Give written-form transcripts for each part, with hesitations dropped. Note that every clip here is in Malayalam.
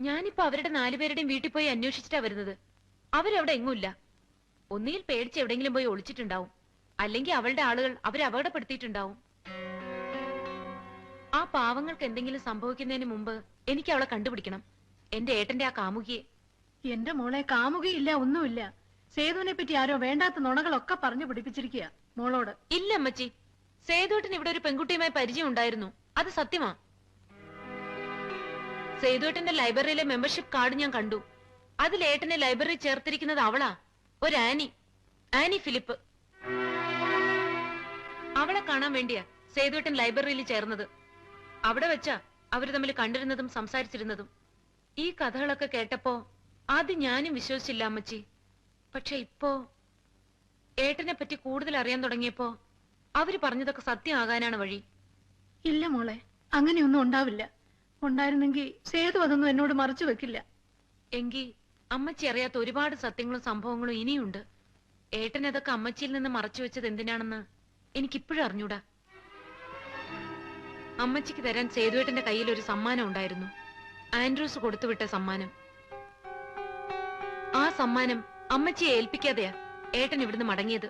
ഞാനിപ്പോ അവരുടെ 4 പേരുടെയും വീട്ടിൽ പോയി അന്വേഷിച്ചിട്ടാ വരുന്നത്. അവരവിടെ എങ്ങുമില്ല. ഒന്നുകിൽ പേടിച്ച് എവിടെയെങ്കിലും പോയി ഒളിച്ചിട്ടുണ്ടാവും, അല്ലെങ്കിൽ അവളുടെ ആളുകൾ അവരെ അപകടപ്പെടുത്തിയിട്ടുണ്ടാവും. ആ പാവങ്ങൾക്ക് എന്തെങ്കിലും സംഭവിക്കുന്നതിന് മുമ്പ് എനിക്ക് അവളെ കണ്ടുപിടിക്കണം. എന്റെ ഏട്ടന്റെ ആ കാമുകിയെ. എന്റെ മോളെ കാമുകയില്ല, ഒന്നുമില്ല. സേതുവിനെ പറ്റി ആരോ വേണ്ടാത്ത നുണകളൊക്കെ പറഞ്ഞു പിടിപ്പിച്ചിരിക്കുക മോളോട്. ഇല്ല അമ്മച്ചി, സേതുവേട്ടന് ഇവിടെ ഒരു പെൺകുട്ടിയുമായി പരിചയം ഉണ്ടായിരുന്നു. അത് സത്യമാ. സേതുവേട്ടന്റെ ലൈബ്രറിയിലെ മെമ്പർഷിപ്പ് കാർഡ് ഞാൻ കണ്ടു. അതിൽ ഏട്ടനെ ലൈബ്രറി ചേർത്തിരിക്കുന്നത് അവളാ, ഒരു ആനി ഫിലിപ്പ്. അവളെ കാണാൻ വേണ്ടിയാ സേതുവേട്ടൻ ലൈബ്രറിയിൽ ചേർന്നത്. അവിടെ വെച്ചാ അവര് തമ്മിൽ കണ്ടിരുന്നതും സംസാരിച്ചിരുന്നതും. ഈ കഥകളൊക്കെ കേട്ടപ്പോ ആദ്യം ഞാനും വിശ്വസിച്ചില്ല അമ്മച്ചി. പക്ഷെ ഇപ്പോ ഏട്ടനെ പറ്റി കൂടുതൽ അറിയാൻ തുടങ്ങിയപ്പോ അവര് പറഞ്ഞതൊക്കെ സത്യമാകാനാണ് വഴി. ഇല്ല മോളെ, അങ്ങനെയൊന്നും ഉണ്ടാവില്ല. ഉണ്ടായിരുന്നെങ്കിൽ സേതു അതൊന്നും എന്നോട് മറച്ചു വെക്കില്ല. എങ്കിൽ അമ്മച്ചി അറിയാത്ത ഒരുപാട് സത്യങ്ങളും സംഭവങ്ങളും ഇനിയുണ്ട്. ഏട്ടൻ അതൊക്കെ അമ്മച്ചിയിൽ നിന്ന് മറച്ചു വെച്ചത് എന്തിനാണെന്ന് എനിക്കിപ്പോഴും അറിഞ്ഞൂടാ. അമ്മച്ചിക്ക് തരാൻ സേതുവേട്ടന്റെ കയ്യിൽ ഒരു സമ്മാനം ഉണ്ടായിരുന്നു, ആൻഡ്രൂസ് കൊടുത്തുവിട്ട സമ്മാനം. ആ സമ്മാനം അമ്മച്ചിയെ ഏൽപ്പിക്കാതെയാ ഏട്ടൻ ഇവിടുന്ന് മടങ്ങിയത്.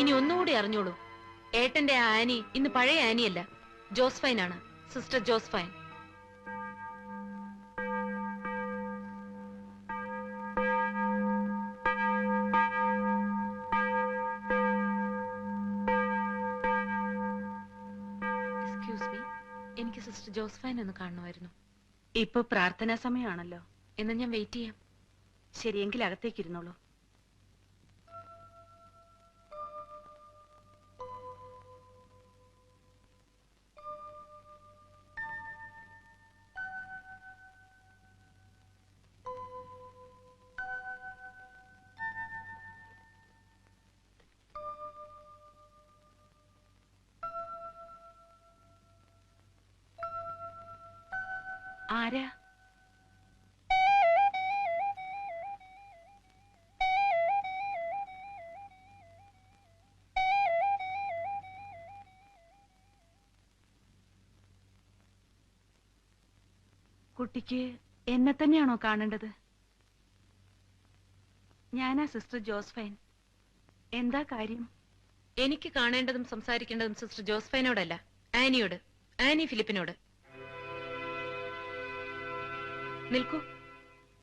ഇനി ഒന്നുകൂടി അറിഞ്ഞോളൂ, ഏട്ടന്റെ ആ ആനി ഇന്ന് പഴയ ആനിയല്ല, ജോസ്ഫൈൻ ആണ്, സിസ്റ്റർ ജോസ്ഫൈൻ. എക്സ്ക്യൂസ് മീ, എനിക്ക് സിസ്റ്റർ ജോസ്ഫൈൻ ഒന്ന് കാണണമായിരുന്നു. ഇപ്പൊ പ്രാർത്ഥനാ സമയമാണല്ലോ. എന്നാ ഞാൻ വെയിറ്റ് ചെയ്യാം. ശരിയെങ്കിൽ അകത്തേക്ക് ഇരുന്നോളൂ. ആരാ? കുട്ടിക്ക് എന്നെ തന്നെയാണോ കാണേണ്ടത്? ഞാനാ സിസ്റ്റർ ജോസ്ഫൈൻ. എന്താ കാര്യം? എനിക്ക് കാണേണ്ടതും സംസാരിക്കേണ്ടതും സിസ്റ്റർ ജോസ്ഫൈനോടല്ല, ആനിയോട്, ആനി ഫിലിപ്പിനോട്. നിൽക്കൂ.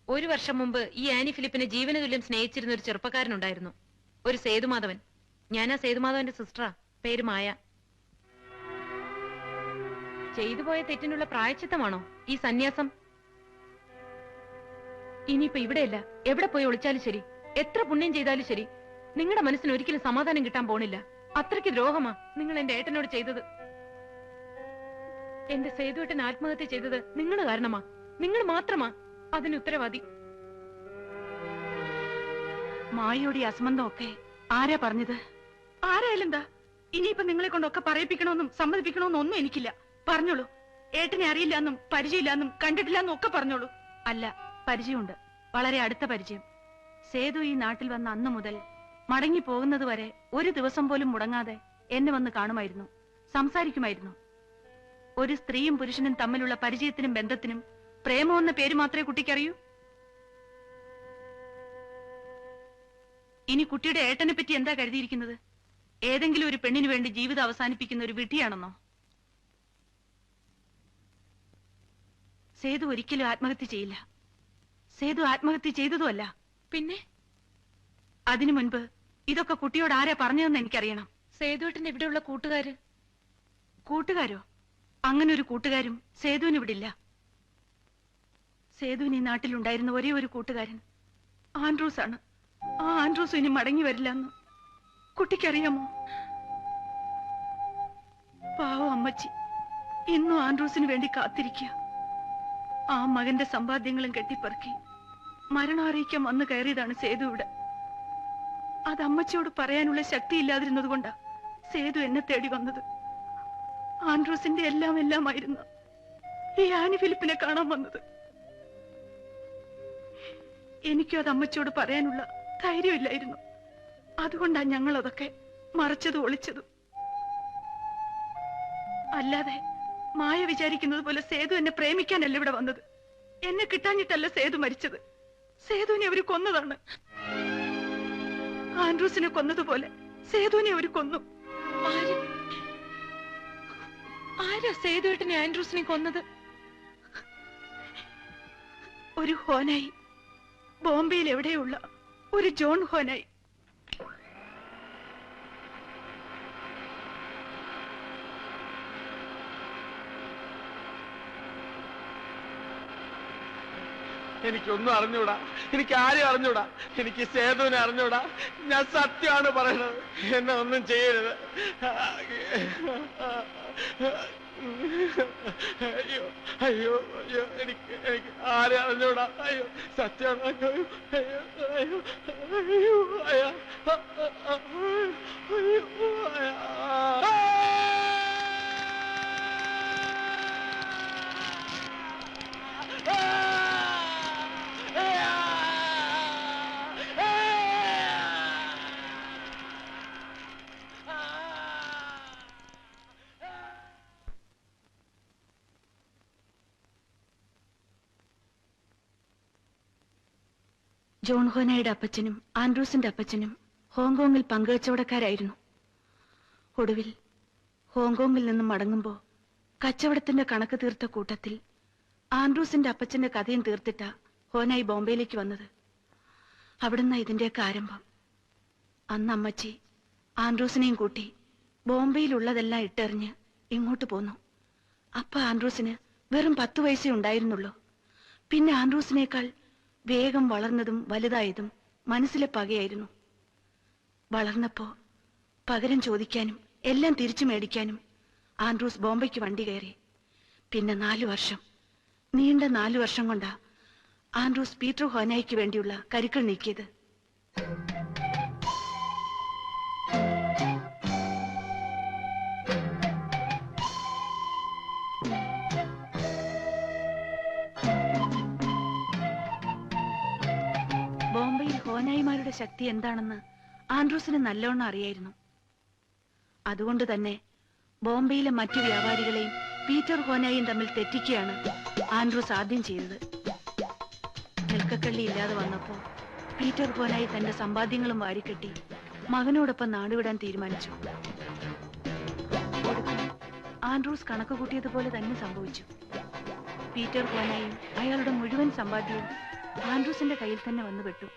1 വർഷം മുമ്പ് ഈ ആനി ഫിലിപ്പിനെ ജീവന തുല്യം സ്നേഹിച്ചിരുന്ന ഒരു ചെറുപ്പക്കാരനുണ്ടായിരുന്നു, ഒരു സേതുമാധവൻ. ഞാനാ സേതുമാധവന്റെ സിസ്റ്ററാ, പേര് മായ. ചെയ്തുപോയ തെറ്റിനുള്ള പ്രായശ്ചിത്തമാണോ ഈ സന്യാസം? ഇനിയിപ്പോ ഇവിടെയല്ല, എവിടെ പോയി ഒളിച്ചാലും ശരി, എത്ര പുണ്യം ചെയ്താലും ശരി, നിങ്ങളുടെ മനസ്സിന് ഒരിക്കലും സമാധാനം കിട്ടാൻ പോണില്ല. അത്രയ്ക്ക് ദ്രോഹമാ നിങ്ങൾ എന്റെ ഏട്ടനോട് ചെയ്തത്. എന്റെ സേതുവേട്ടൻ ആത്മഹത്യ ചെയ്തത് നിങ്ങൾ കാരണമാ, നിങ്ങൾ മാത്രമാ അതിന് ഉത്തരവാദി. മായയോട് ഈ അസംബന്ധമൊക്കെ ആരാ പറഞ്ഞത്? ആരായാലും എന്താ, ഇനിയിപ്പൊ നിങ്ങളെ കൊണ്ടൊക്കെ പറയിപ്പിക്കണമെന്നും സമ്മതിപ്പിക്കണമെന്നും ഒന്നും എനിക്കില്ല. പറഞ്ഞോളൂ. ഏട്ടനെ അറിയില്ല എന്നും പരിചയമില്ല എന്നും കണ്ടിട്ടില്ല എന്നും ഒക്കെ പറഞ്ഞോളൂ. അല്ല, പരിചയമുണ്ട്, വളരെ അടുത്ത പരിചയം. സേതു ഈ നാട്ടിൽ വന്ന അന്നു മുതൽ മടങ്ങി പോകുന്നത് വരെ ഒരു ദിവസം പോലും മുടങ്ങാതെ എന്നെ വന്ന് കാണുമായിരുന്നു, സംസാരിക്കുമായിരുന്നു. ഒരു സ്ത്രീയും പുരുഷനും തമ്മിലുള്ള പരിചയത്തിനും ബന്ധത്തിനും പ്രേമം എന്ന പേര് മാത്രമേ കുട്ടിക്കറിയൂ. ഇനി കുട്ടിയുടെ ഏട്ടനെ പറ്റി എന്താ കരുതിയിരിക്കുന്നത്? ഏതെങ്കിലും ഒരു പെണ്ണിനു വേണ്ടി ജീവിതം അവസാനിപ്പിക്കുന്ന ഒരു വിഡ്ഢിയാണെന്നോ? സേതു ഒരിക്കലും ആത്മഹത്യ ചെയ്യില്ല. സേതു ആത്മഹത്യ ചെയ്തതുമല്ല. പിന്നെ അതിനു മുൻപ് ഇതൊക്കെ കുട്ടിയോട് ആരാ പറഞ്ഞതെന്ന് എനിക്കറിയണം. സേതുവേട്ടന്റെ ഇവിടെയുള്ള കൂട്ടുകാര്. കൂട്ടുകാരോ? അങ്ങനെ ഒരു കൂട്ടുകാരും സേതുവിന് ഇവിടില്ല. സേതുവിന് ഈ നാട്ടിലുണ്ടായിരുന്ന ഒരേ ഒരു കൂട്ടുകാരൻ ആൻഡ്രൂസ് ആണ്. ആ ആൻഡ്രൂസ് ഇനി മടങ്ങി വരില്ല എന്ന് കുട്ടിക്കറിയാമോ? പാവം അമ്മച്ചി ഇന്നും ആൻഡ്രൂസിന് വേണ്ടി കാത്തിരിക്കുക. ആ മകന്റെ സമ്പാദ്യങ്ങളും കെട്ടിപ്പറക്കി മരണം അറിയിക്കാൻ വന്നു കയറിയതാണ് സേതു ഇവിടെ. അത് അമ്മച്ചിയോട് പറയാനുള്ള ശക്തി ഇല്ലാതിരുന്നത് കൊണ്ടാ സേതു എന്നെ തേടി വന്നത്. ആൻഡ്രൂസിന്റെ എല്ലാമായിരുന്നു ഈ ആനി ഫിലിപ്പിനെ കാണാൻ വന്നത്. എനിക്കും അത് അമ്മച്ചിയോട് പറയാനുള്ള ധൈര്യമില്ലായിരുന്നു. അതുകൊണ്ടാ ഞങ്ങൾ അതൊക്കെ മറച്ചതും ഒളിച്ചതും. അല്ലാതെ മായ വിചാരിക്കുന്നത് പോലെ സേതു എന്നെ പ്രേമിക്കാനല്ല ഇവിടെ വന്നത്. എന്നെ കിട്ടാഞ്ഞിട്ടല്ല സേതു മരിച്ചത്. സേതുവിനെ അവര് കൊന്നതാണ്. ആൻഡ്രൂസിനെ കൊന്നതുപോലെ സേതുവിനെ അവര് കൊന്നു. ആരാ സേതുവേട്ടനെ ആൻഡ്രൂസിനെ കൊന്നത്? ഒരു ഹോനായി, ബോംബെയിൽ എവിടെയുള്ള ഒരു ജോൺ ഹോനായി. എനിക്കൊന്നും അറിഞ്ഞൂടാ, എനിക്ക് ആരും അറിഞ്ഞൂടാ, എനിക്ക് സേതുവിനെ അറിഞ്ഞൂടാ. ഞാൻ സത്യമാണ് പറയണത്. എന്നെ ഒന്നും ചെയ്യരുത്. അയ്യോ അയ്യോ അയ്യോ, എനിക്ക് ആരും അറിഞ്ഞൂടാ. അയ്യോ സത്യമാണ്. അയ്യോ അയ്യോ അയ്യോ അയ്യോ അയ്യോ അയ്യോ ജോൺ ഹോനായുടെ അപ്പച്ചനും ആൻഡ്രൂസിന്റെ അപ്പച്ചനും ഹോങ്കോങ്ങിൽ പങ്കുകച്ചവടക്കാരായിരുന്നു. ഒടുവിൽ ഹോങ്കോങ്ങിൽ നിന്നും മടങ്ങുമ്പോ കച്ചവടത്തിന്റെ കണക്ക് തീർത്ത കൂട്ടത്തിൽ ആൻഡ്രൂസിന്റെ അപ്പച്ചന്റെ കഥയും തീർത്തിട്ട ഹോനായി ബോംബെയിലേക്ക് വന്നത്. അവിടുന്ന് ഇതിന്റെയൊക്കെ ആരംഭം. അന്ന് അമ്മച്ചി ആൻഡ്രൂസിനെയും കൂട്ടി ബോംബെയിലുള്ളതെല്ലാം ഇട്ടെറിഞ്ഞ് ഇങ്ങോട്ട് പോന്നു. അപ്പ ആൻഡ്രൂസിന് വെറും 10 വയസ്സേ ഉണ്ടായിരുന്നുള്ളൂ. പിന്നെ ആൻഡ്രൂസിനേക്കാൾ വേഗം വളർന്നതും വലുതായതും മനസ്സിലെ പകയായിരുന്നു. വളർന്നപ്പോ പകരം ചോദിക്കാനും എല്ലാം തിരിച്ചു മേടിക്കാനും ആൻഡ്രൂസ് ബോംബെക്ക് വണ്ടി കയറി. പിന്നെ 4 വർഷം, നീണ്ട 4 വർഷം കൊണ്ടാ ആൻഡ്രൂസ് പീറ്റർ ഹോനായിക്ക് വേണ്ടിയുള്ള കരുക്കൾ നീക്കിയത്. ബോംബെയിൽ ഹോനായിമാരുടെ ശക്തി എന്താണെന്ന് ആൻഡ്രൂസിന് നല്ലോണം അറിയായിരുന്നു. അതുകൊണ്ട് തന്നെ ബോംബെയിലെ മറ്റു വ്യാപാരികളെയും പീറ്റർ ഹോനായും തമ്മിൽ തെറ്റിക്കുകയാണ് ആൻഡ്രൂസ് ആദ്യം ചെയ്തത്. നിൽക്കക്കള്ളി ഇല്ലാതെ വന്നപ്പോ പീറ്റർ ഹോനായി തന്റെ സമ്പാദ്യങ്ങളും വാരിക്കെട്ടി മകനോടൊപ്പം നാടുവിടാൻ തീരുമാനിച്ചു. ഒടുക്കം ആൻഡ്രൂസ് കണക്ക് കൂട്ടിയതുപോലെ തന്നെ സംഭവിച്ചു. പീറ്റർ ഹോനായും അയാളുടെ മുഴുവൻ സമ്പാദ്യവും ആൻഡ്രൂസിന്റെ കയ്യിൽ തന്നെ വന്നു പെട്ടു.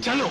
चलो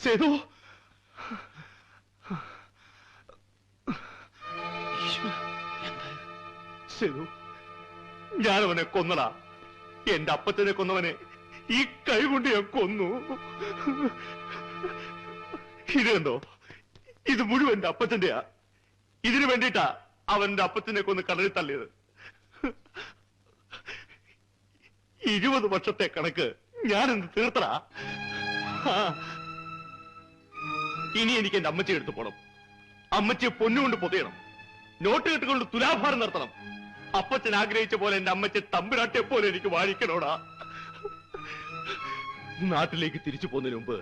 സേതു, സേതു, ഞാനവനെ കൊന്നടാ. എന്റെ അപ്പച്ചനെ കൊന്നവനെ ഈ കൈ കൊണ്ട് ഞാൻ കൊന്നു. ഇത് കണ്ടോ, ഇത് മുഴുവൻ എന്റെ അപ്പച്ചന്റെയാ. ഇതിനു വേണ്ടിയിട്ടാ അവന്റെ അപ്പച്ചനെ കൊന്ന് കടലിൽ തള്ളിയത്. 20 വർഷത്തെ കണക്ക് ഞാനെന്ത് തീർത്തടാ. ഇനി എനിക്ക് എന്റെ അമ്മച്ചി എടുത്തു പോണം. അമ്മച്ചിയെ പൊന്നുകൊണ്ട് പൊതിയണം. നോട്ട് കെട്ടുകൊണ്ട് തുലാഭാരം നടത്തണം. അപ്പച്ചൻ ആഗ്രഹിച്ച പോലെ എന്റെ അമ്മച്ചി തമ്പുരാട്ടെ പോലെ എനിക്ക് വാഴിക്കണോടാ. നാട്ടിലേക്ക് തിരിച്ചു പോകുന്നതിന് മുമ്പ്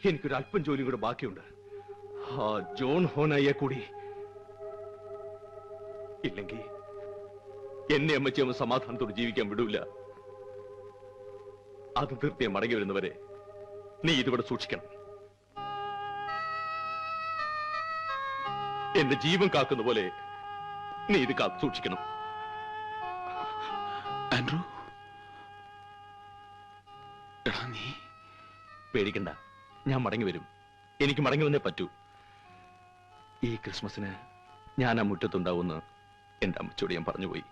എനിക്കൊരു അല്പം ജോലി കൂടെ ബാക്കിയുണ്ട്. ആ ജോൺ ഹോനയെ കൂടി ഇല്ലെങ്കിൽ എന്നെ അമ്മച്ചി അമ്മ സമാധാനത്തോട് ജീവിക്കാൻ വിടൂല. അത് തീർത്തിയെ മടങ്ങി വരുന്നവരെ നീ ഇതിവിടെ സൂക്ഷിക്കണം. എന്റെ ജീവൻ കാക്കുന്ന പോലെ നീ ഇത് കാത്തു സൂക്ഷിക്കണം. ആൻഡ്രൂ, എടാ നീ പേടിക്കണ്ട, ഞാൻ മടങ്ങി വരും. എനിക്ക് മടങ്ങി വന്നേ പറ്റൂ. ഈ ക്രിസ്മസിന് ഞാൻ ആ മുറ്റത്തുണ്ടാവുമെന്ന് എന്റെ അമ്മച്ചോട് ഞാൻ പറഞ്ഞുപോയി.